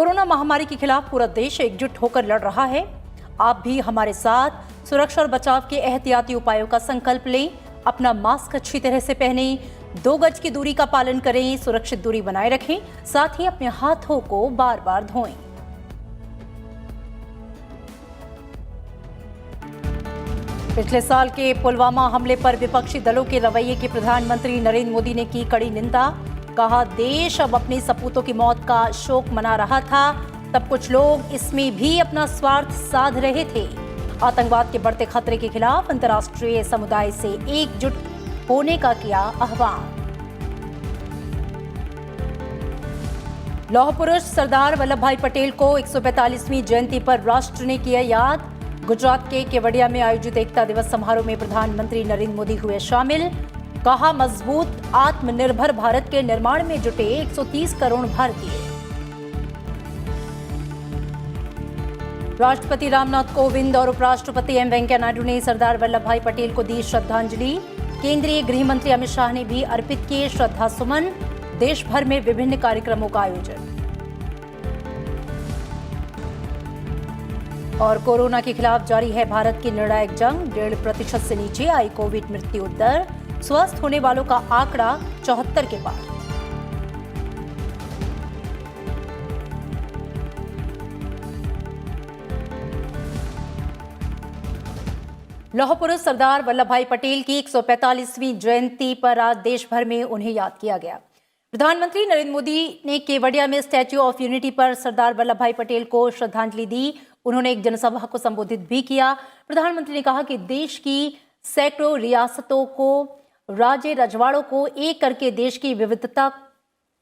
Corona महामारी के खिलाफ पूरा देश एकजुट होकर लड़ रहा है। आप भी हमारे साथ सुरक्षा और बचाव के एहतियाती उपायों का संकल्प लें। अपना मास्क अच्छी तरह से पहनें, 2 गज की दूरी का पालन करें, सुरक्षित दूरी बनाए रखें, साथ ही अपने हाथों को बार बार धोएं। पिछले साल के पुलवामा हमले पर विपक्षी दलों के रवैये की प्रधानमंत्री नरेंद्र मोदी ने की कड़ी निंदा। कहा, देश अब अपने सपूतों की मौत का शोक मना रहा था, तब कुछ लोग इसमें भी अपना स्वार्थ साध रहे थे। आतंकवाद के बढ़ते खतरे के खिलाफ अंतर्राष्ट्रीय समुदाय से एकजुट होने का किया आह्वान। लौह पुरुष सरदार वल्लभ भाई पटेल को 145वीं जयंती पर राष्ट्र ने किया याद। गुजरात के केवड़िया में आयोजित एकता दिवस समारोह में प्रधानमंत्री नरेंद्र मोदी हुए शामिल। कहा, मजबूत आत्मनिर्भर भारत के निर्माण में जुटे 130 करोड़ भारतीय। राष्ट्रपति रामनाथ कोविंद और उपराष्ट्रपति एम वेंकैया नायडू ने सरदार वल्लभ भाई पटेल को दी श्रद्धांजलि। केंद्रीय गृह मंत्री अमित शाह ने भी अर्पित किए श्रद्धा सुमन। देश भर में विभिन्न कार्यक्रमों का आयोजन। और कोरोना के खिलाफ जारी है भारत की निर्णायक जंग। 1.5% से नीचे आई कोविड मृत्यु दर। स्वस्थ होने वालों का आंकड़ा 74 के पार। लौह पुरुष सरदार वल्लभ भाई पटेल की 145वीं जयंती पर आज देश भर में उन्हें याद किया गया। प्रधानमंत्री नरेंद्र मोदी ने केवड़िया में स्टैच्यू ऑफ यूनिटी पर सरदार वल्लभ भाई पटेल को श्रद्धांजलि दी। उन्होंने एक जनसभा को संबोधित भी किया। प्रधानमंत्री ने कहा कि देश की सैकड़ों रियासतों को, राज्य रजवाड़ों को एक करके देश की विविधता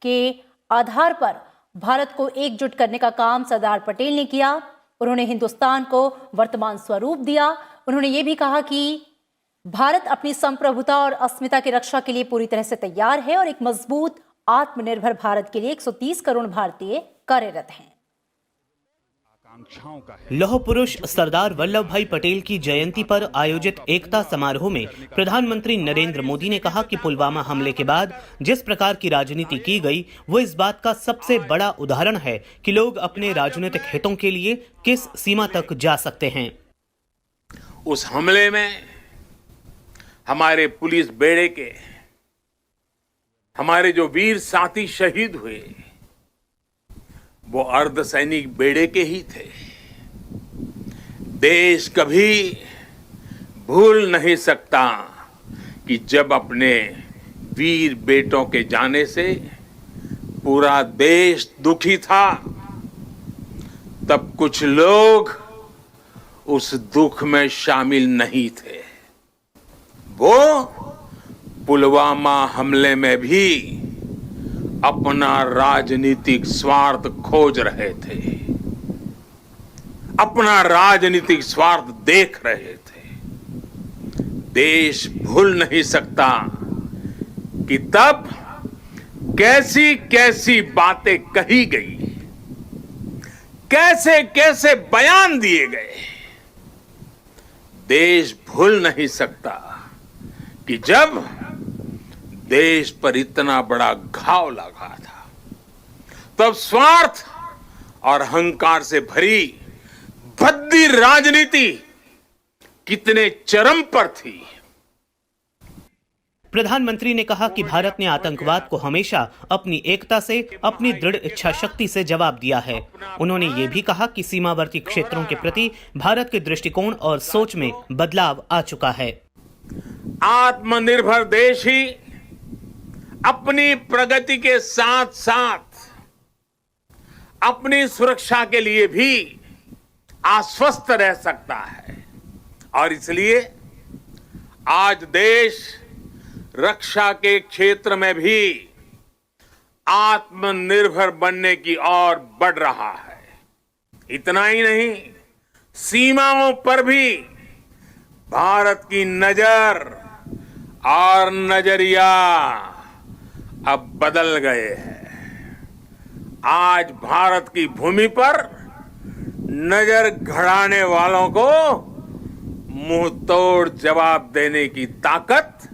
के आधार पर भारत को एकजुट करने का काम सरदार पटेल ने किया। उन्होंने हिंदुस्तान को वर्तमान स्वरूप दिया। उन्होंने ये भी कहा कि भारत अपनी संप्रभुता और अस्मिता की रक्षा के लिए पूरी तरह से तैयार है और एक मजबूत आत्मनिर्भर भारत के लिए 130 करोड़ भारतीय कार्यरत हैं। लौह पुरुष सरदार वल्लभ भाई पटेल की जयंती पर आयोजित एकता समारोह में प्रधानमंत्री नरेंद्र मोदी ने कहा कि पुलवामा हमले के बाद जिस प्रकार की राजनीति की गई, वो इस बात का सबसे बड़ा उदाहरण है कि लोग अपने राजनीतिक हितों के लिए किस सीमा तक जा सकते हैं। उस हमले में हमारे पुलिस बेड़े के हमारे जो वीर साथी शहीद हुए, वो अर्धसैनिक बेड़े के ही थे। देश कभी भूल नहीं सकता कि जब अपने वीर बेटों के जाने से पूरा देश दुखी था, तब कुछ लोग उस दुख में शामिल नहीं थे। वो पुलवामा हमले में भी अपना राजनीतिक स्वार्थ खोज रहे थे, अपना राजनीतिक स्वार्थ देख रहे थे। देश भूल नहीं सकता कि तब कैसी कैसी बातें कही गई, कैसे कैसे बयान दिए गए। देश भूल नहीं सकता कि जब देश पर इतना बड़ा घाव लगा था, तब स्वार्थ और अहंकार से भरी भद्दी राजनीति कितने चरम पर थी। प्रधानमंत्री ने कहा कि भारत ने आतंकवाद को हमेशा अपनी एकता से, अपनी दृढ़ इच्छा शक्ति से जवाब दिया है। उन्होंने ये भी कहा कि सीमावर्ती क्षेत्रों के प्रति भारत के दृष्टिकोण और सोच में बदलाव आ चुका है। आत्मनिर्भर देश ही अपनी प्रगति के साथ साथ अपनी सुरक्षा के लिए भी आश्वस्त रह सकता है, और इसलिए आज देश रक्षा के क्षेत्र में भी आत्मनिर्भर बनने की ओर बढ़ रहा है। इतना ही नहीं, सीमाओं पर भी भारत की नजर और नजरिया अब बदल गए हैं। आज भारत की भूमि पर नजर गड़ाने वालों को मुंह तोड़ जवाब देने की ताकत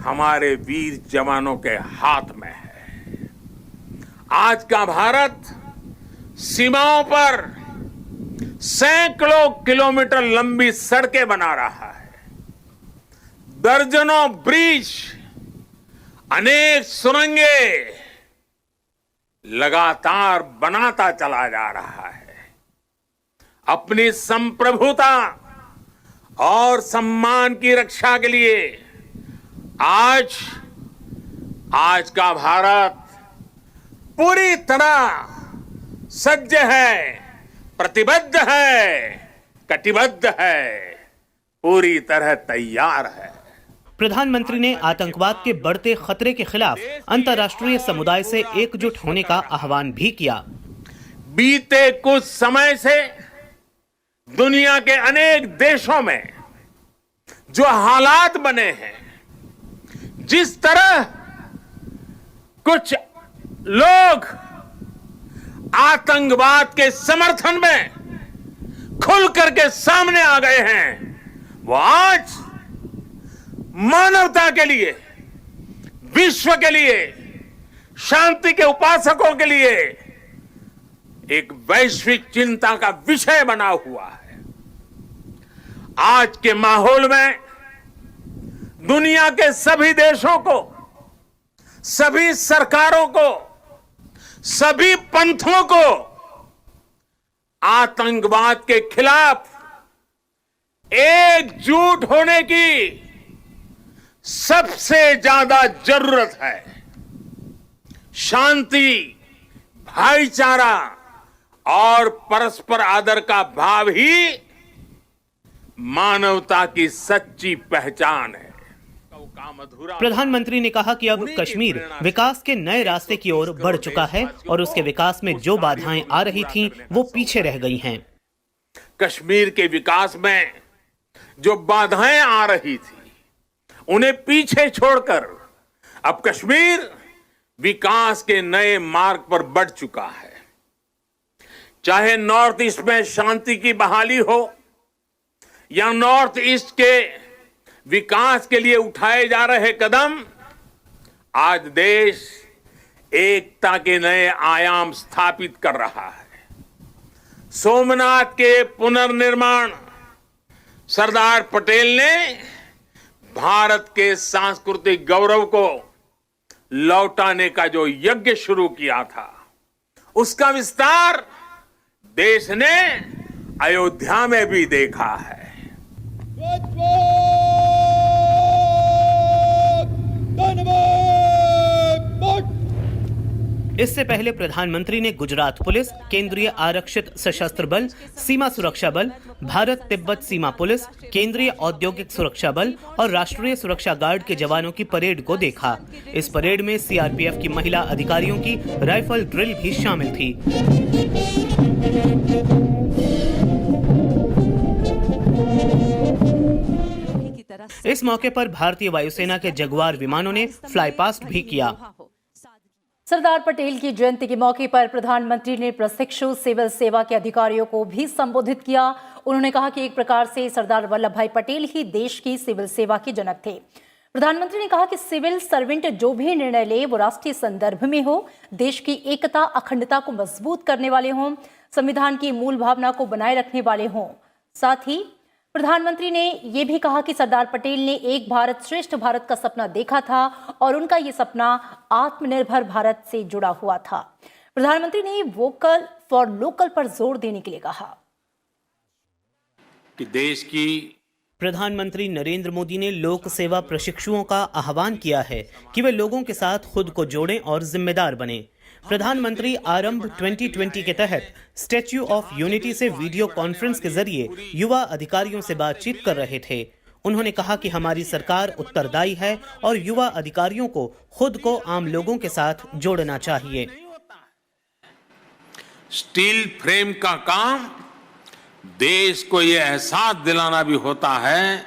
हमारे वीर जवानों के हाथ में है। आज का भारत सीमाओं पर सैकड़ों किलोमीटर लंबी सड़कें बना रहा है, दर्जनों ब्रिज, अनेक सुरंगें लगातार बनाता चला जा रहा है। अपनी संप्रभुता और सम्मान की रक्षा के लिए आज का भारत पूरी तरह सज्ज है, प्रतिबद्ध है, कटिबद्ध है, पूरी तरह तैयार है। प्रधानमंत्री ने आतंकवाद के बढ़ते खतरे के खिलाफ अंतर्राष्ट्रीय समुदाय से एकजुट होने का आह्वान भी किया। बीते कुछ समय से दुनिया के अनेक देशों में जो हालात बने हैं, जिस तरह कुछ लोग आतंकवाद के समर्थन में खुल करके सामने आ गए हैं, वो आज मानवता के लिए, विश्व के लिए, शांति के उपासकों के लिए एक वैश्विक चिंता का विषय बना हुआ है। आज के माहौल में दुनिया के सभी देशों को, सभी सरकारों को, सभी पंथों को आतंकवाद के खिलाफ एकजुट होने की सबसे ज्यादा जरूरत है। शांति, भाईचारा और परस्पर आदर का भाव ही मानवता की सच्ची पहचान है। प्रधानमंत्री ने कहा कि अब कश्मीर विकास के नए रास्ते की ओर बढ़ चुका है और उसके विकास में जो बाधाएं आ रही थीं, वो पीछे रह गई हैं। कश्मीर के विकास में जो बाधाएं आ रही थी, उन्हें पीछे छोड़कर अब कश्मीर विकास के नए मार्ग पर बढ़ चुका है। चाहे नॉर्थ ईस्ट में शांति की बहाली हो या नॉर्थ ईस्ट के विकास के लिए उठाए जा रहे कदम, आज देश एकता के नए आयाम स्थापित कर रहा है। सोमनाथ के पुनर्निर्माण सरदार पटेल ने भारत के सांस्कृतिक गौरव को लौटाने का जो यज्ञ शुरू किया था, उसका विस्तार देश ने अयोध्या में भी देखा है। इससे पहले प्रधानमंत्री ने गुजरात पुलिस, केंद्रीय आरक्षित सशस्त्र बल, सीमा सुरक्षा बल, भारत तिब्बत सीमा पुलिस, केंद्रीय औद्योगिक सुरक्षा बल और राष्ट्रीय सुरक्षा गार्ड के जवानों की परेड को देखा। इस परेड में सीआरपीएफ की महिला अधिकारियों की राइफल ड्रिल भी शामिल थी। इस मौके पर भारतीय वायुसेना के जगुआर विमानों ने फ्लाई पास्ट भी किया। सरदार पटेल की जयंती के मौके पर प्रधानमंत्री ने प्रशिक्षु सिविल सेवा के अधिकारियों को भी संबोधित किया। उन्होंने कहा कि एक प्रकार से सरदार वल्लभ भाई पटेल ही देश की सिविल सेवा के जनक थे। प्रधानमंत्री ने कहा कि सिविल सर्वेंट जो भी निर्णय ले वो राष्ट्रीय संदर्भ में हो, देश की एकता अखंडता को मजबूत करने वाले हों, संविधान की मूल भावना को बनाए रखने वाले हों। साथ ही प्रधानमंत्री ने यह भी कहा कि सरदार पटेल ने एक भारत श्रेष्ठ भारत का सपना देखा था और उनका ये सपना आत्मनिर्भर भारत से जुड़ा हुआ था। प्रधानमंत्री ने वोकल फॉर लोकल पर जोर देने के लिए कहा कि देश की प्रधानमंत्री नरेंद्र मोदी ने लोक सेवा प्रशिक्षुओं का आह्वान किया है कि वे लोगों के साथ खुद को जोड़ें और जिम्मेदार बने। प्रधानमंत्री आरंभ 2020 के तहत स्टैच्यू ऑफ यूनिटी से वीडियो कॉन्फ्रेंस के जरिए युवा अधिकारियों से बातचीत कर रहे थे। उन्होंने कहा कि हमारी सरकार उत्तरदायी है और युवा अधिकारियों को खुद को आम लोगों के साथ जोड़ना चाहिए। स्टील फ्रेम का काम देश को यह एहसास दिलाना भी होता है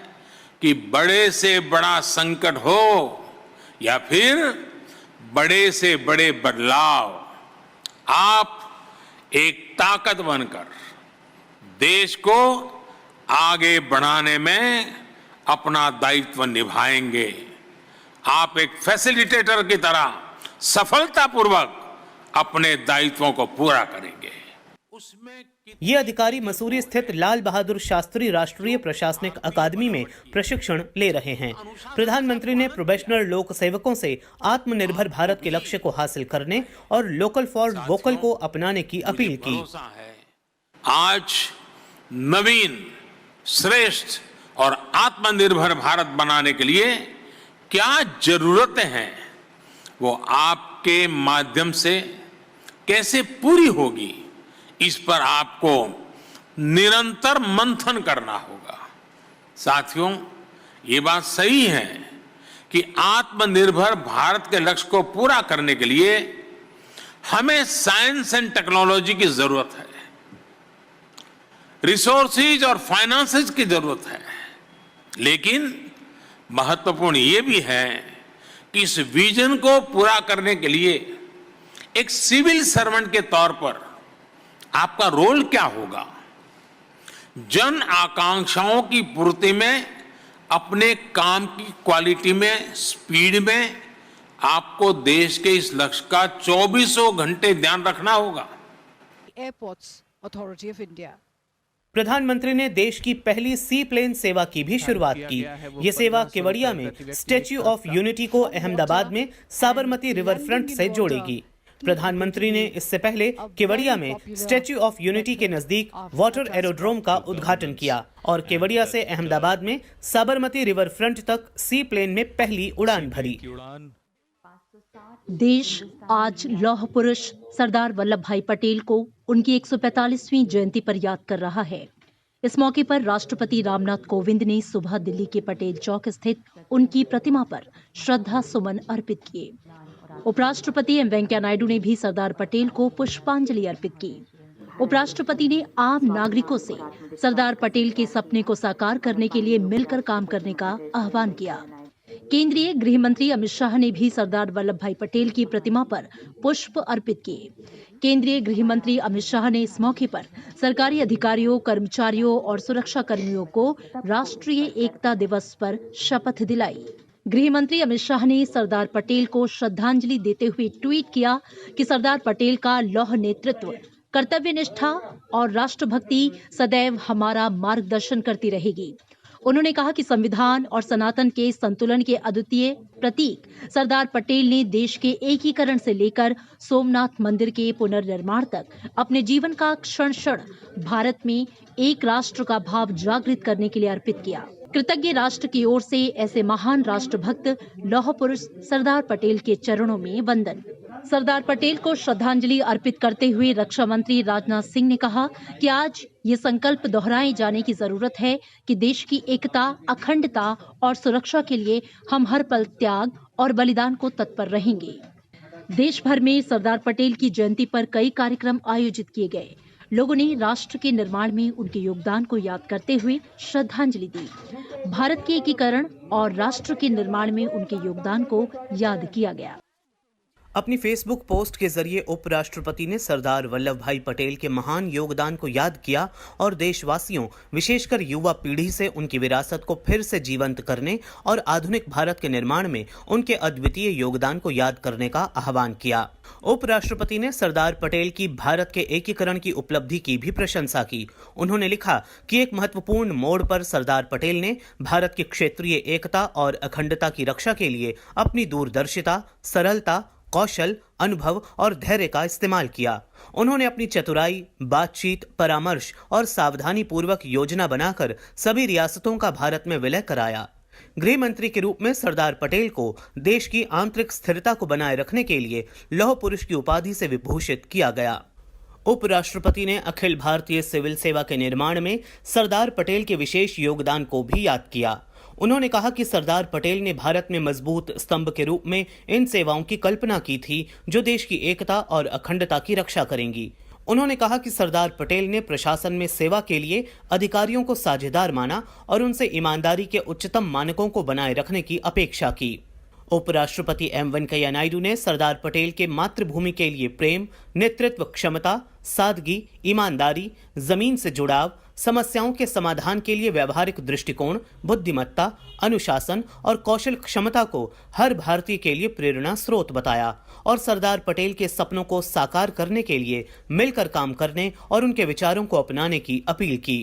कि बड़े से बड़ा संकट हो या फिर बड़े से बड़े बदलाव, आप एक ताकत बनकर देश को आगे बढ़ाने में अपना दायित्व निभाएंगे। आप एक फैसिलिटेटर की तरह सफलतापूर्वक अपने दायित्वों को पूरा करेंगे। ये अधिकारी मसूरी स्थित लाल बहादुर शास्त्री राष्ट्रीय प्रशासनिक अकादमी में प्रशिक्षण ले रहे हैं। प्रधानमंत्री ने प्रोबेशनर लोक सेवकों से आत्मनिर्भर भारत के लक्ष्य को हासिल करने और लोकल फॉर वोकल को अपनाने की अपील की। आज नवीन, श्रेष्ठ और आत्मनिर्भर भारत बनाने के लिए क्या जरूरतें हैं, वो आपके माध्यम से कैसे पूरी होगी, इस पर आपको निरंतर मंथन करना होगा। साथियों, ये बात सही है कि आत्मनिर्भर भारत के लक्ष्य को पूरा करने के लिए हमें साइंस एंड टेक्नोलॉजी की जरूरत है, रिसोर्सेज और फाइनेंसेस की जरूरत है, लेकिन महत्वपूर्ण ये भी है कि इस विजन को पूरा करने के लिए एक सिविल सर्वेंट के तौर पर आपका रोल क्या होगा। जन आकांक्षाओं की पूर्ति में, अपने काम की क्वालिटी में, स्पीड में आपको देश के इस लक्ष्य का 24 घंटे ध्यान रखना होगा। Airports authority of India. प्रधानमंत्री ने देश की पहली सी प्लेन सेवा की भी शुरुआत की। ये सेवा केवड़िया में स्टैच्यू ऑफ यूनिटी को अहमदाबाद में साबरमती रिवर फ्रंट से जोड़ेगी। प्रधानमंत्री ने इससे पहले केवड़िया में स्टैच्यू ऑफ यूनिटी के नजदीक वाटर एरोड्रोम का उद्घाटन किया और केवड़िया से अहमदाबाद में साबरमती रिवर फ्रंट तक सी प्लेन में पहली उड़ान भरी। देश आज लौह पुरुष सरदार वल्लभ भाई पटेल को उनकी 145वीं जयंती पर याद कर रहा है। इस मौके पर राष्ट्रपति रामनाथ कोविंद ने सुबह दिल्ली के पटेल चौक स्थित उनकी प्रतिमा पर श्रद्धा सुमन अर्पित किए। उपराष्ट्रपति एम वेंकैया नायडू ने भी सरदार पटेल को पुष्पांजलि अर्पित की। उपराष्ट्रपति ने आम नागरिकों से सरदार पटेल के सपने को साकार करने के लिए मिलकर काम करने का आह्वान किया। केंद्रीय गृह मंत्री अमित शाह ने भी सरदार वल्लभ भाई पटेल की प्रतिमा पर पुष्प अर्पित किए। केंद्रीय गृह मंत्री अमित शाह ने इस मौके पर सरकारी अधिकारियों, कर्मचारियों और सुरक्षा कर्मियों को राष्ट्रीय एकता दिवस पर शपथ दिलाई। गृह मंत्री अमित शाह ने सरदार पटेल को श्रद्धांजलि देते हुए ट्वीट किया कि सरदार पटेल का लौह नेतृत्व, कर्तव्य निष्ठा और राष्ट्रभक्ति सदैव हमारा मार्गदर्शन करती रहेगी। उन्होंने कहा कि संविधान और सनातन के संतुलन के अद्वितीय प्रतीक सरदार पटेल ने देश के एकीकरण से लेकर सोमनाथ मंदिर के पुनर्निर्माण तक अपने जीवन का क्षण क्षण भारत में एक राष्ट्र का भाव जागृत करने के लिए अर्पित किया। कृतज्ञ राष्ट्र की ओर से ऐसे महान राष्ट्रभक्त लौह पुरुष सरदार पटेल के चरणों में वंदन। सरदार पटेल को श्रद्धांजलि अर्पित करते हुए रक्षा मंत्री राजनाथ सिंह ने कहा कि आज ये संकल्प दोहराए जाने की जरूरत है कि देश की एकता, अखंडता और सुरक्षा के लिए हम हर पल त्याग और बलिदान को तत्पर रहेंगे। देश भर में सरदार पटेल की जयंती पर कई कार्यक्रम आयोजित किए गए। लोगों ने राष्ट्र के निर्माण में उनके योगदान को याद करते हुए श्रद्धांजलि दी। भारत के एकीकरण और राष्ट्र के निर्माण में उनके योगदान को याद किया गया। अपनी फेसबुक पोस्ट के जरिए उपराष्ट्रपति ने सरदार वल्लभ भाई पटेल के महान योगदान को याद किया और देशवासियों, विशेषकर युवा पीढ़ी से उनकी विरासत को फिर से जीवंत करने और आधुनिक भारत के निर्माण में उनके अद्वितीय योगदान को याद करने का आह्वान किया। उपराष्ट्रपति ने सरदार पटेल की भारत के एकीकरण की उपलब्धि की भी प्रशंसा की। उन्होंने लिखा कि एक महत्वपूर्ण मोड़ पर सरदार पटेल ने भारत की क्षेत्रीय एकता और अखंडता की रक्षा के लिए अपनी दूरदर्शिता, सरलता, कौशल, अनुभव और धैर्य का इस्तेमाल किया। उन्होंने अपनी चतुराई, बातचीत, परामर्श और सावधानी पूर्वक योजना बनाकर सभी रियासतों का भारत में विलय कराया। गृह मंत्री के रूप में सरदार पटेल को देश की आंतरिक स्थिरता को बनाए रखने के लिए लौह पुरुष की उपाधि से विभूषित किया गया। उपराष्ट्रपति ने अखिल भारतीय सिविल सेवा के निर्माण में सरदार पटेल के विशेष योगदान को भी याद किया। उन्होंने कहा कि सरदार पटेल ने भारत में मजबूत स्तंभ के रूप में इन सेवाओं की कल्पना की थी जो देश की एकता और अखंडता की रक्षा करेंगी। उन्होंने कहा कि सरदार पटेल ने प्रशासन में सेवा के लिए अधिकारियों को साझेदार माना और उनसे ईमानदारी के उच्चतम मानकों को बनाए रखने की अपेक्षा की। उपराष्ट्रपति एम वेंकैया नायडू ने सरदार पटेल के मातृभूमि के लिए प्रेम, नेतृत्व क्षमता, सादगी, ईमानदारी, जमीन से जुड़ाव, समस्याओं के समाधान के लिए व्यवहारिक दृष्टिकोण, बुद्धिमत्ता, अनुशासन और कौशल क्षमता को हर भारतीय के लिए प्रेरणा स्रोत बताया और सरदार पटेल के सपनों को साकार करने के लिए मिलकर काम करने और उनके विचारों को अपनाने की अपील की।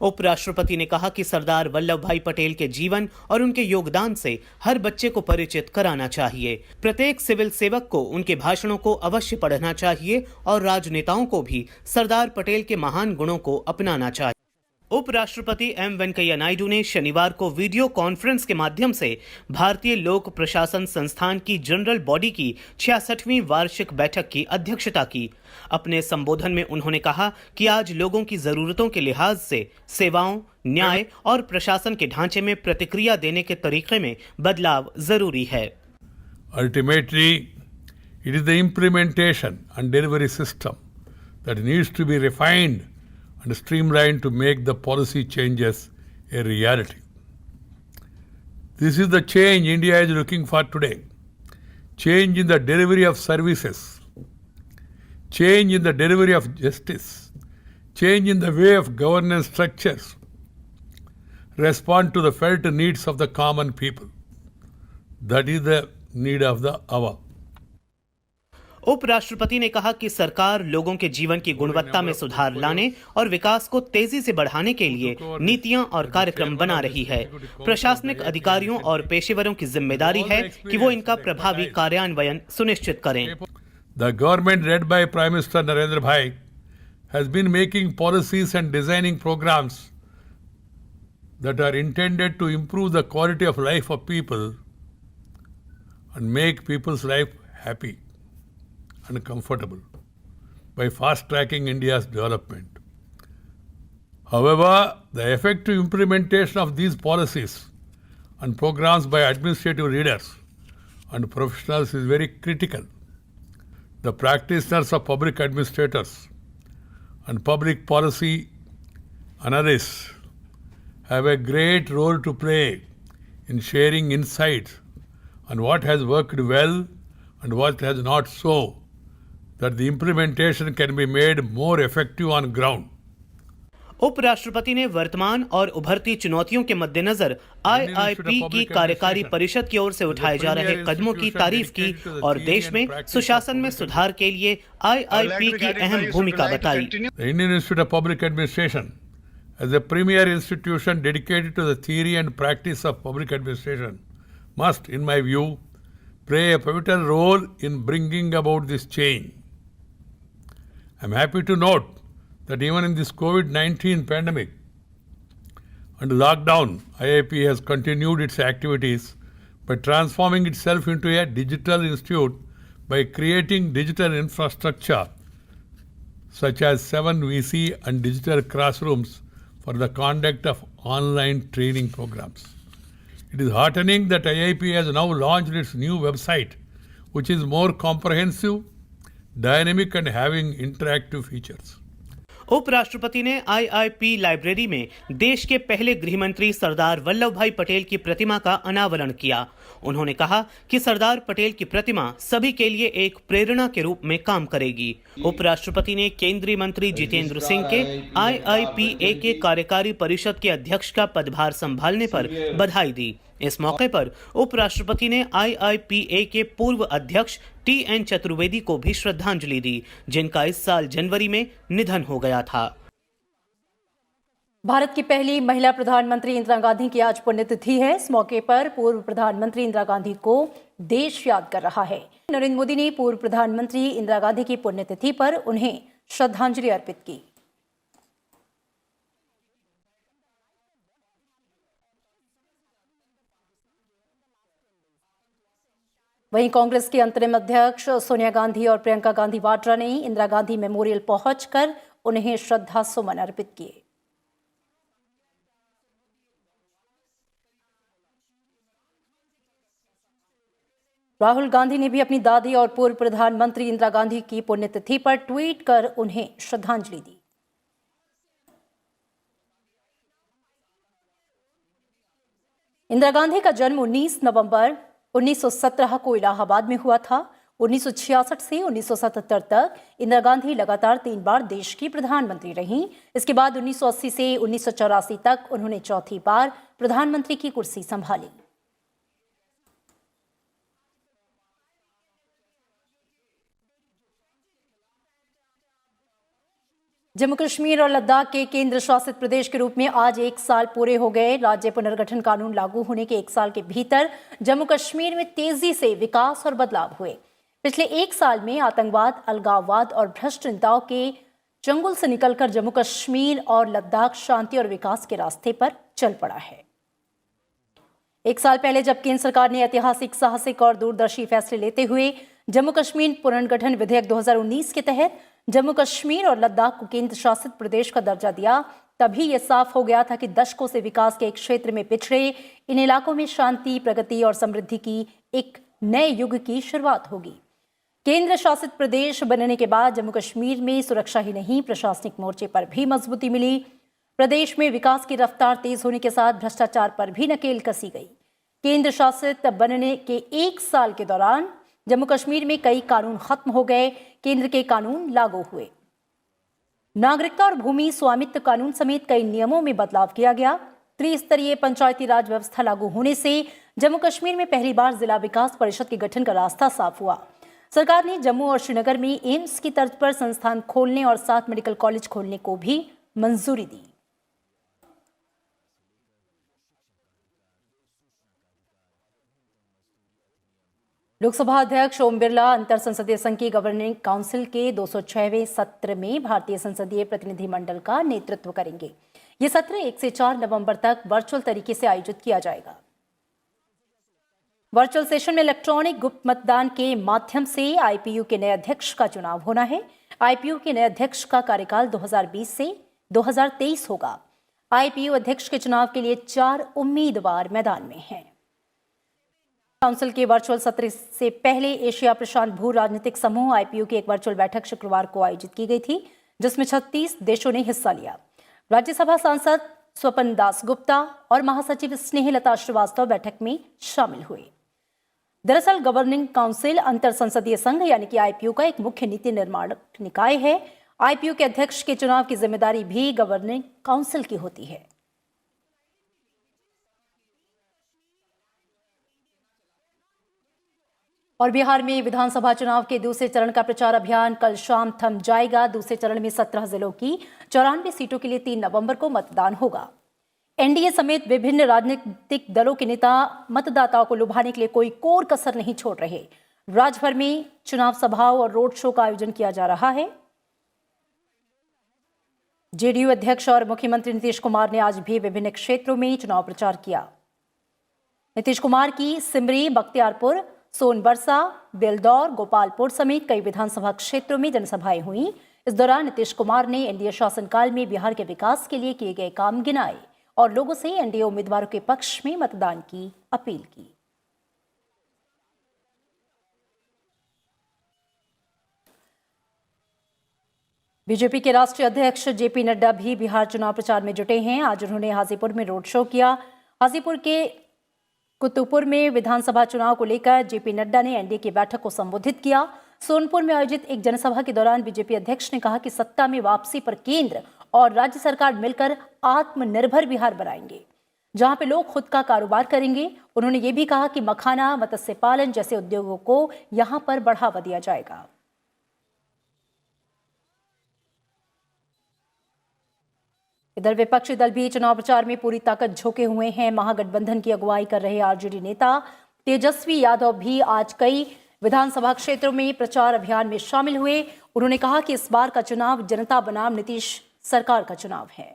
उपराष्ट्रपति ने कहा कि सरदार वल्लभ भाई पटेल के जीवन और उनके योगदान से हर बच्चे को परिचित कराना चाहिए। प्रत्येक सिविल सेवक को उनके भाषणों को अवश्य पढ़ना चाहिए और राजनेताओं को भी सरदार पटेल के महान गुणों को अपनाना चाहिए। उपराष्ट्रपति एम वेंकैया नायडू ने शनिवार को वीडियो कॉन्फ्रेंस के माध्यम से भारतीय लोक प्रशासन संस्थान की जनरल बॉडी की 66वीं वार्षिक बैठक की अध्यक्षता की। अपने संबोधन में उन्होंने कहा कि आज लोगों की जरूरतों के लिहाज से सेवाओं, न्याय और प्रशासन के ढांचे में प्रतिक्रिया देने के तरीके में बदलाव जरूरी है। Ultimately, it is the implementation and delivery system that needs to be refined and streamlined to make the policy changes a reality. This is the change India is looking for today. Change in the delivery of services, change in the delivery of justice, change in the way of governance structures, respond to the felt needs of the common people. That is the need of the hour. उपराष्ट्रपति ने कहा कि सरकार लोगों के जीवन की गुणवत्ता में सुधार लाने और विकास को तेजी से बढ़ाने के लिए नीतियां और कार्यक्रम बना रही है। प्रशासनिक अधिकारियों और पेशेवरों की जिम्मेदारी है कि वो इनका प्रभावी कार्यान्वयन सुनिश्चित करें। The government led by Prime Minister Narendra Bhai has been making policies and designing programs that are intended to improve the quality of life of people and make people's life happy and comfortable by fast-tracking India's development. However, the effective implementation of these policies and programs by administrative leaders and professionals is very critical. The practitioners of public administrators and public policy analysts have a great role to play in sharing insights on what has worked well and what has not so, that the implementation can be made more effective on ground. उपराष्ट्रपति ने वर्तमान और उभरती चुनौतियों के मद्देनजर IIP की कार्यकारी परिषद की ओर से उठाए जा रहे कदमों की तारीफ की और देश में सुशासन में सुधार के लिए आईआईपी की अहम भूमिका बताई। The Indian Institute of Public Administration, as a premier institution dedicated to the theory and practice of public administration, must, in my view, play a pivotal role in bringing about this change. I am happy to note that even in this COVID-19 pandemic and lockdown, IIP has continued its activities by transforming itself into a digital institute by creating digital infrastructure such as 7 VC and digital classrooms for the conduct of online training programs. It is heartening that IIP has now launched its new website, which is more comprehensive, dynamic and having interactive features. उपराष्ट्रपति ने IIP library में देश के पहले गृहमंत्री सरदार वल्लभ भाई पटेल की प्रतिमा का अनावरण किया। उन्होंने कहा कि सरदार पटेल की प्रतिमा सभी के लिए एक प्रेरणा के रूप में काम करेगी। उपराष्ट्रपति ने केंद्रीय मंत्री जितेंद्र सिंह के आईआईपीए के कार्यकारी परिषद के अध्यक्ष का पदभार संभालने पर बधाई दी। इस मौके पर उपराष्ट्रपति ने आईआईपीए के पूर्व अध्यक्ष टीएन चतुर्वेदी को भी श्रद्धांजलि दी, जिनका इस साल जनवरी में निधन हो गया था। भारत की पहली महिला प्रधानमंत्री इंदिरा गांधी की आज पुण्यतिथि है। इस मौके पर पूर्व प्रधानमंत्री इंदिरा गांधी को देश याद कर रहा है। नरेंद्र मोदी ने पूर्व प्रधानमंत्री इंदिरा गांधी की पुण्यतिथि पर उन्हें श्रद्धांजलि अर्पित की। वहीं कांग्रेस की अंतरिम अध्यक्ष सोनिया गांधी और प्रियंका गांधी वाड्रा ने इंदिरा गांधी मेमोरियल पहुंचकर उन्हें श्रद्धा सुमन अर्पित किए। राहुल गांधी ने भी अपनी दादी और पूर्व प्रधानमंत्री इंदिरा गांधी की पुण्यतिथि पर ट्वीट कर उन्हें श्रद्धांजलि दी। इंदिरा गांधी का जन्म 19 नवंबर 1917 को इलाहाबाद में हुआ था। 1966 से 1977 तक इंदिरा गांधी लगातार 3 बार देश की प्रधानमंत्री रहीं। इसके बाद 1980 से 1984 तक उन्होंने चौथी बार प्रधानमंत्री की कुर्सी संभाली। जम्मू कश्मीर और लद्दाख के केंद्र शासित प्रदेश के रूप में आज 1 साल पूरे हो गए। राज्य पुनर्गठन कानून लागू होने के 1 साल के भीतर जम्मू कश्मीर में तेजी से विकास और बदलाव हुए। पिछले 1 साल में आतंकवाद, अलगाववाद और भ्रष्ट नेताओं के चंगुल से निकलकर जम्मू कश्मीर और लद्दाख शांति और विकास के रास्ते पर चल पड़ा है। 1 साल पहले जब केंद्र सरकार ने ऐतिहासिक, साहसिक और दूरदर्शी फैसले लेते हुए जम्मू कश्मीर पुनर्गठन विधेयक 2019 के तहत जम्मू कश्मीर और लद्दाख को केंद्र शासित प्रदेश का दर्जा दिया, तभी यह साफ हो गया था कि दशकों से विकास के एक क्षेत्र में पिछड़े इन इलाकों में शांति, प्रगति और समृद्धि की एक नए युग की शुरुआत होगी। केंद्र शासित प्रदेश बनने के बाद जम्मू कश्मीर में सुरक्षा ही नहीं, प्रशासनिक मोर्चे पर भी मजबूती मिली। प्रदेश में विकास की रफ्तार तेज होने के साथ भ्रष्टाचार पर भी नकेल कसी गई। केंद्र शासित बनने के 1 साल के दौरान जम्मू कश्मीर में कई कानून खत्म हो गए, केंद्र के कानून लागू हुए। नागरिकता और भूमि स्वामित्व कानून समेत कई नियमों में बदलाव किया गया। त्रिस्तरीय पंचायती राज व्यवस्था लागू होने से जम्मू कश्मीर में पहली बार जिला विकास परिषद के गठन का रास्ता साफ हुआ। सरकार ने जम्मू और श्रीनगर में एम्स की तर्ज पर संस्थान खोलने और 7 मेडिकल कॉलेज खोलने को भी मंजूरी दी। लोकसभा अध्यक्ष ओम बिरला अंतर संसदीय संघ की गवर्निंग काउंसिल के 206वें सत्र में भारतीय संसदीय प्रतिनिधिमंडल का नेतृत्व करेंगे। ये सत्र 1 से 4 नवंबर तक वर्चुअल तरीके से आयोजित किया जाएगा। वर्चुअल सेशन में इलेक्ट्रॉनिक गुप्त मतदान के माध्यम से आईपीयू के नए अध्यक्ष का चुनाव होना है। आईपीयू के नए अध्यक्ष का कार्यकाल 2020 से 2023 होगा। आईपीयू अध्यक्ष के चुनाव के लिए 4 उम्मीदवार मैदान में हैं। काउंसिल के वर्चुअल सत्र से पहले एशिया प्रशांत भू राजनीतिक समूह आईपीयू की एक वर्चुअल बैठक शुक्रवार को आयोजित की गई थी, जिसमें 36 देशों ने हिस्सा लिया। राज्यसभा सांसद स्वपन दास गुप्ता और महासचिव स्नेहलता श्रीवास्तव बैठक में शामिल हुए। दरअसल गवर्निंग काउंसिल अंतर संसदीय संघ यानी कि आईपीयू का एक मुख्य नीति निर्माणक निकाय है। आईपीयू के अध्यक्ष के चुनाव की जिम्मेदारी भी गवर्निंग काउंसिल की होती है। और बिहार में विधानसभा चुनाव के दूसरे चरण का प्रचार अभियान कल शाम थम जाएगा। दूसरे चरण में 17 जिलों की 94 सीटों के लिए 3 नवंबर को मतदान होगा। एनडीए समेत विभिन्न राजनीतिक दलों के नेता मतदाताओं को लुभाने के लिए कोई कोर कसर नहीं छोड़ रहे। राज्य भर में चुनाव सभाओं और रोड शो का आयोजन किया जा रहा है। जेडीयू अध्यक्ष और मुख्यमंत्री नीतीश कुमार ने आज भी विभिन्न क्षेत्रों में चुनाव प्रचार किया। नीतीश कुमार की सिमरी, बख्तियारपुर, सोनबरसा, बेलदौर, गोपालपुर समेत कई विधानसभा क्षेत्रों में जनसभाएं हुई। इस दौरान नीतीश कुमार ने एनडीए शासनकाल में बिहार के विकास के लिए किए गए काम गिनाए और लोगों से एनडीए उम्मीदवारों के पक्ष में मतदान की अपील की। बीजेपी के राष्ट्रीय अध्यक्ष जेपी नड्डा भी बिहार चुनाव प्रचार में जुटे हैं। आज उन्होंने हाजीपुर में रोड शो किया। हाजीपुर के कुतुबपुर में विधानसभा चुनाव को लेकर जेपी नड्डा ने एनडीए की बैठक को संबोधित किया। सोनपुर में आयोजित एक जनसभा के दौरान बीजेपी अध्यक्ष ने कहा कि सत्ता में वापसी पर केंद्र और राज्य सरकार मिलकर आत्मनिर्भर बिहार बनाएंगे, जहां पे लोग खुद का कारोबार करेंगे। उन्होंने ये भी कहा कि मखाना, मत्स्य पालन जैसे उद्योगों को यहां पर बढ़ावा दिया जाएगा। इधर विपक्षी दल भी चुनाव प्रचार में पूरी ताकत झोंके हुए हैं। महागठबंधन की अगुवाई कर रहे आरजेडी नेता तेजस्वी यादव भी आज कई विधानसभा क्षेत्रों में प्रचार अभियान में शामिल हुए। उन्होंने कहा कि इस बार का चुनाव जनता बनाम नीतीश सरकार का चुनाव है।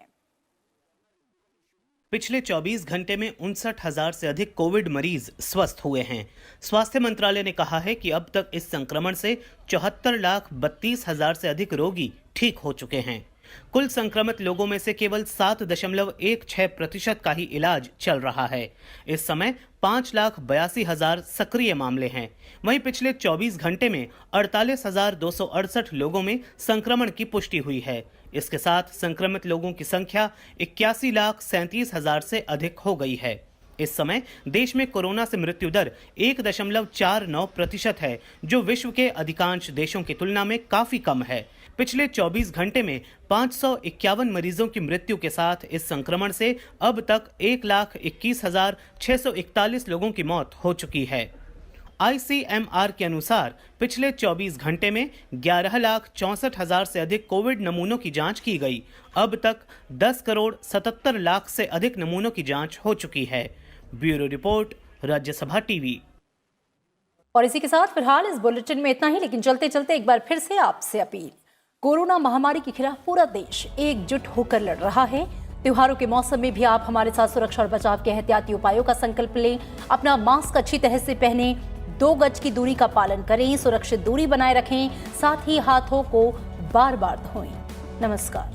पिछले 24 घंटे में 59,000 से अधिक कोविड मरीज स्वस्थ हुए हैं। स्वास्थ्य मंत्रालय ने कहा है कि अब तक इस संक्रमण से 74,32,000 से अधिक रोगी ठीक हो चुके हैं। कुल संक्रमित लोगों में से केवल 7.16% का ही इलाज चल रहा है। इस समय 5,82,000 सक्रिय मामले हैं। वहीं पिछले 24 घंटे में 48,268 लोगों में संक्रमण की पुष्टि हुई है। इसके साथ संक्रमित लोगों की संख्या 81,37,000 से अधिक हो गई है। इस समय देश में कोरोना से मृत्यु दर 1.49% है, जो विश्व के अधिकांश देशों की तुलना में काफी कम है। पिछले 24 घंटे में 551 मरीजों की मृत्यु के साथ इस संक्रमण से अब तक 1,21,641 लोगों की मौत हो चुकी है। ICMR के अनुसार पिछले 24 घंटे में 11,64,000 से अधिक कोविड नमूनों की जांच की गई। अब तक 10,77,00,000 से अधिक नमूनों की जांच हो चुकी है। Bureau report, Rajya Sabha TV. और इसी के साथ फिलहाल इस बुलेटिन में इतना ही, लेकिन चलते चलते एक बार फिर से आपसे अपील। कोरोना महामारी के खिलाफ पूरा देश एकजुट होकर लड़ रहा है। त्योहारों के मौसम में भी आप हमारे साथ सुरक्षा और बचाव के एहतियाती उपायों का संकल्प लें। अपना मास्क अच्छी तरह से पहनें, 2 गज की दूरी का पालन करें, सुरक्षित दूरी बनाए रखें, साथ ही हाथों को बार बार धोएं। नमस्कार।